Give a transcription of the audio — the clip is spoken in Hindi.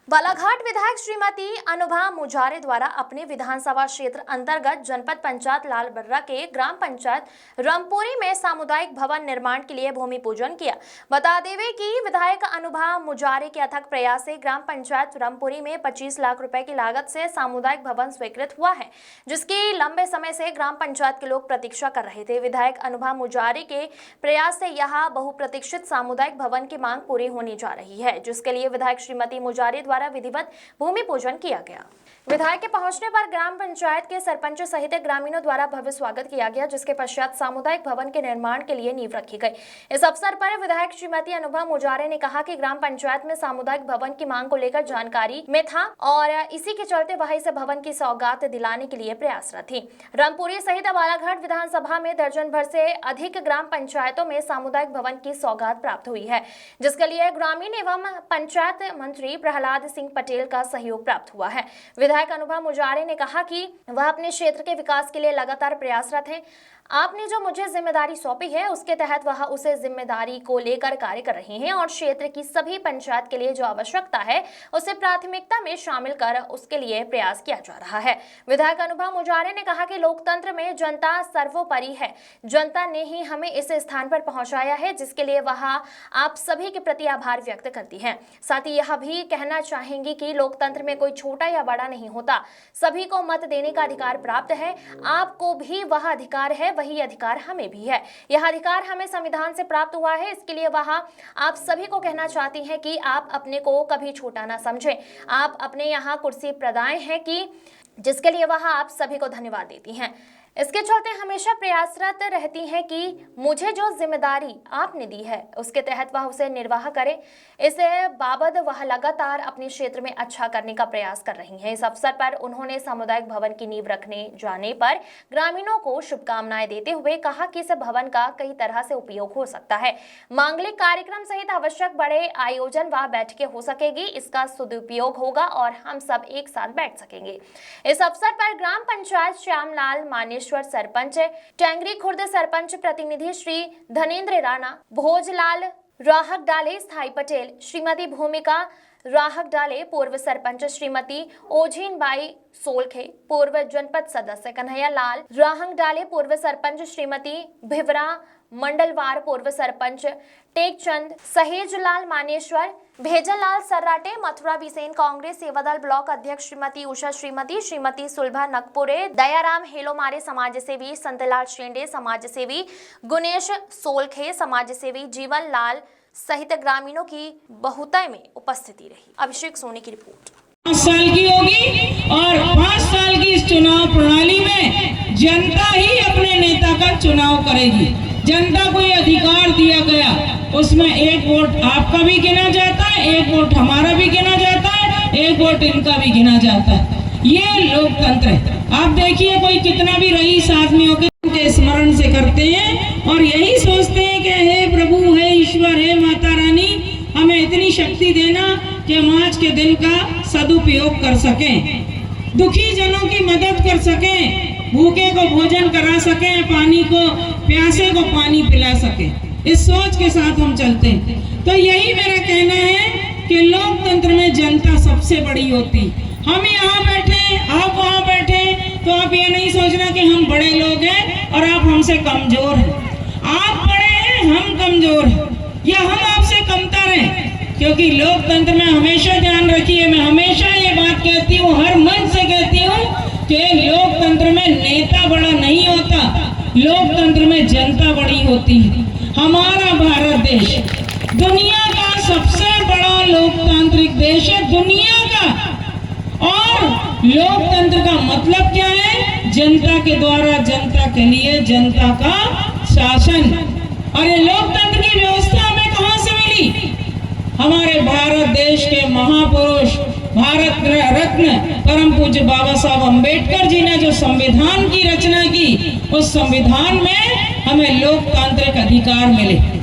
बालाघाट विधायक श्रीमती अनुभा मुजारे द्वारा अपने विधानसभा क्षेत्र अंतर्गत जनपद पंचायत लालबर्रा के ग्राम पंचायत रामपुरी में सामुदायिक भवन निर्माण के लिए भूमि पूजन किया। बता देवे कि विधायक अनुभा मुजारे के अथक प्रयास से ग्राम पंचायत रामपुरी में 25 लाख रुपए की लागत से सामुदायिक भवन स्वीकृत हुआ है, जिसकी लंबे समय से ग्राम पंचायत के लोग प्रतीक्षा कर रहे थे। विधायक अनुभा मुजारे के प्रयास से यह बहुप्रतीक्षित सामुदायिक भवन की मांग पूरी होने जा रही है, जिसके लिए विधायक श्रीमती मुजारे द्वारा विधिवत भूमि पूजन किया गया। विधायक के पहुंचने पर ग्राम पंचायत के सरपंच सहित ग्रामीणों द्वारा भव्य स्वागत किया गया, जिसके पश्चात सामुदायिक भवन के निर्माण के लिए नींव रखी गई। इस अवसर पर विधायक श्रीमती अनुभा मुजारे ने कहा कि ग्राम पंचायत में सामुदायिक भवन की मांग को लेकर जानकारी में था और इसी के चलते वह इस भवन की सौगात दिलाने के लिए प्रयासरत थी। रामपुरी सहित बालाघाट विधानसभा में दर्जन भर से अधिक ग्राम पंचायतों में सामुदायिक भवन की सौगात प्राप्त हुई है, जिसके लिए ग्रामीण एवं पंचायत मंत्री प्रहलाद सिंह पटेल का सहयोग प्राप्त हुआ है। विधायक अनुभा मुजारे ने कहा कि वह अपने क्षेत्र के विकास के लिए लगातार प्रयासरत हैं। आपने जो मुझे जिम्मेदारी सौंपी है उसके तहत वह उसे जिम्मेदारी को लेकर कार्य कर रहे हैं और क्षेत्र की सभी पंचायत के लिए जो आवश्यकता है उसे प्राथमिकता में शामिल कर उसके लिए प्रयास किया जा रहा है। विधायक अनुभा मुजारे ने कहा कि लोकतंत्र में जनता सर्वोपरि है। जनता ने ही हमें इस स्थान पर पहुंचाया है, जिसके लिए वह आप सभी के प्रति आभार व्यक्त करती हैं। साथ ही यह भी कहना चाहेंगी कि लोकतंत्र में कोई छोटा या बड़ा नहीं होता, सभी को मत देने का अधिकार प्राप्त है। आपको भी वह अधिकार है, वही अधिकार हमें भी है। यह अधिकार हमें संविधान से प्राप्त हुआ है। इसके लिए वह आप सभी को कहना चाहती हैं कि आप अपने को कभी छोटा ना समझें। आप अपने यहाँ कुर्सी प्रदान है कि जिसके लिए वह आप सभी को धन्यवाद देती हैं। इसके चलते हमेशा प्रयासरत रहती हैं कि मुझे जो जिम्मेदारी आपने दी है उसके तहत वह उसे निर्वाह करे। इसे बाबत वह लगातार अपने क्षेत्र में अच्छा करने का प्रयास कर रही हैं। इस अवसर पर उन्होंने सामुदायिक भवन की नींव रखने जाने पर ग्रामीणों को शुभकामनाएं देते हुए कहा कि इस भवन का कई तरह से उपयोग हो सकता है। मांगलिक कार्यक्रम सहित आवश्यक बड़े आयोजन व बैठकें हो सकेगी, इसका सदुपयोग होगा और हम सब एक साथ बैठ सकेंगे। इस अवसर पर ग्राम पंचायत श्यामलाल मानेश्वर सरपंच, टेंगरी खुर्द सरपंच प्रतिनिधि श्री धनेन्द्र राणा, भोजलाल राहक डाले, स्थाई पटेल, श्रीमती भूमिका राहक डाले, पूर्व सरपंच श्रीमती ओझीन बाई सोलखे, पूर्व जनपद सदस्य कन्हैया लाल राहक डाले, पूर्व सरपंच श्रीमती भिवरा मंडलवार, पूर्व सरपंच टेकचंद, सहेजलाल मानेश्वर, भेजनलाल सर्राटे, मथुरा बिसेन, कांग्रेस सेवादल ब्लॉक अध्यक्ष श्रीमती उषा श्रीमती सुलभा नकपुरे, दयाराम हेलोमारे समाजसेवी, संतलाल शेंडे समाजसेवी, गुनेश सोलखे समाजसेवी, जीवन लाल सहित ग्रामीणों की बहुतायत में उपस्थिति रही। अभिषेक सोनी की रिपोर्ट। 5 साल की होगी और 5 साल की इस चुनाव प्रणाली में जनता ही अपने नेता का चुनाव करेगी। जनता को ये अधिकार दिया गया, उसमें एक वोट आपका भी गिना जाता है, एक वोट हमारा भी गिना जाता है, एक वोट इनका भी गिना जाता है। ये लोकतंत्र है। आप देखिए कोई कितना भी रईस आदमी होकर स्मरण से करते हैं और यही सोचते हैं कि हे प्रभु, हे ईश्वर, हे माता रानी, हमें इतनी शक्ति देना कि हम आज के दिन का सदुपयोग कर सकें, दुखी जनों की मदद कर सकें, भूखे को भोजन करा सकें, पानी को प्यासे को पानी पिला सकें। इस सोच के साथ हम चलते हैं। तो यही मेरा कहना है कि लोकतंत्र में जनता सबसे बड़ी होती। हम यहाँ बैठे, आप वहाँ बैठे, तो आप ये नहीं सोचना कि हम बड़े लोग हैं और आप हमसे कमजोर हैं। आप बड़े हैं, हम कमजोर हैं, या हम आपसे कमतर हैं। क्योंकि लोकतंत्र में हमेशा ध्यान रखिए, मैं हमेशा ये बात कहती हूँ, हर मन से कहती हूँ कि लोकतंत्र में नेता बड़ा नहीं होता, लोकतंत्र में जनता बड़ी होती है। हमारा भारत देश दुनिया का सबसे बड़ा लोकतांत्रिक देश है, दुनिया का। और लोकतंत्र का मतलब क्या है? जनता के द्वारा, जनता के लिए, जनता का शासन। और ये लोकतंत्र की व्यवस्था हमें कहां से मिली? हमारे भारत देश के महापुरुष, भारत रत्न परम पूज्य बाबा साहब अम्बेडकर जी ने जो संविधान की रचना की, उस संविधान में हमें लोकतांत्रिक अधिकार मिले।